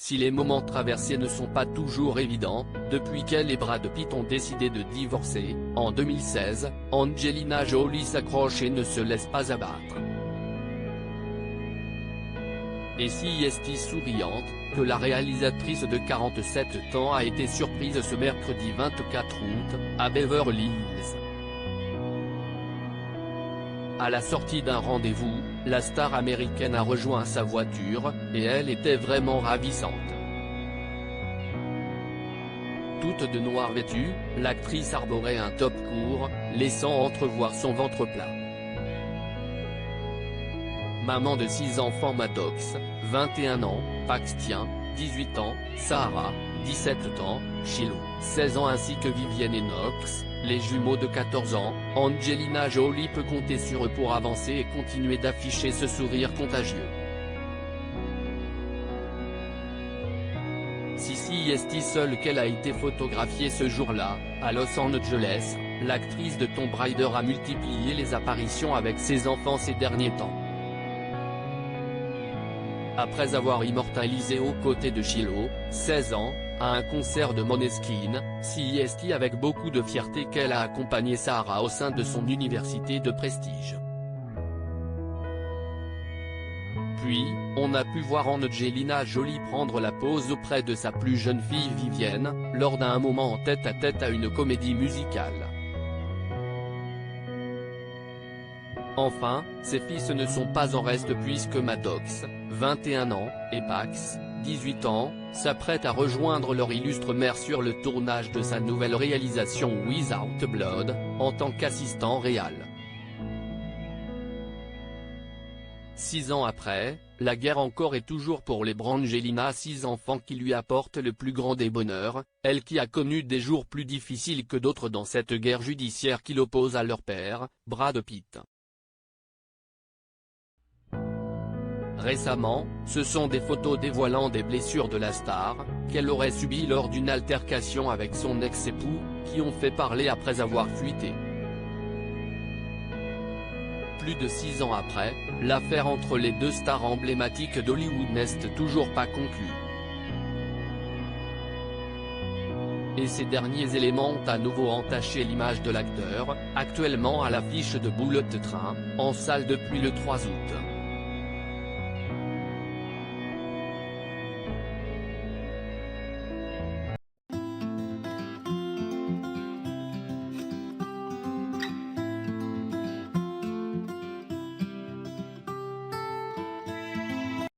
si les moments traversés ne sont pas toujours évidents, depuis qu'elle et Brad Pitt ont décidé de divorcer, en 2016, Angelina Jolie s'accroche et ne se laisse pas abattre. Et si est souriante, que la réalisatrice de 47 ans a été surprise ce mercredi 24 août, à Beverly Hills. À la sortie d'un rendez-vous, la star américaine a rejoint sa voiture, et elle était vraiment ravissante. Toute de noir vêtue, l'actrice arborait un top court, laissant entrevoir son ventre plat. Maman de 6 enfants Maddox, 21 ans, Paxton, 18 ans, Sarah, 17 ans, Shiloh, 16 ans ainsi que Vivienne et Knox, les jumeaux de 14 ans, Angelina Jolie peut compter sur eux pour avancer et continuer d'afficher ce sourire contagieux. Si est seule qu'elle a été photographiée ce jour-là, à Los Angeles, l'actrice de Tomb Raider a multiplié les apparitions avec ses enfants ces derniers temps. Après avoir immortalisé aux côtés de Shiloh, 16 ans, à un concert de Måneskin, c'est avec beaucoup de fierté qu'elle a accompagné Sarah au sein de son université de prestige. Puis, on a pu voir Angelina Jolie prendre la pose auprès de sa plus jeune fille Vivienne, lors d'un moment en tête-à-tête à une comédie musicale. Enfin, ses fils ne sont pas en reste puisque Maddox, 21 ans, et Pax, 18 ans, s'apprêtent à rejoindre leur illustre mère sur le tournage de sa nouvelle réalisation Without Blood, en tant qu'assistant réal. 6 ans après, la guerre encore et toujours pour les Brangelina, 6 enfants qui lui apportent le plus grand des bonheurs, elle qui a connu des jours plus difficiles que d'autres dans cette guerre judiciaire qui l'oppose à leur père, Brad Pitt. Récemment, ce sont des photos dévoilant des blessures de la star, qu'elle aurait subies lors d'une altercation avec son ex-époux, qui ont fait parler après avoir fuité. Plus de 6 ans après, l'affaire entre les deux stars emblématiques d'Hollywood n'est toujours pas conclue. Et ces derniers éléments ont à nouveau entaché l'image de l'acteur, actuellement à l'affiche de Bullet Train, en salle depuis le 3 août.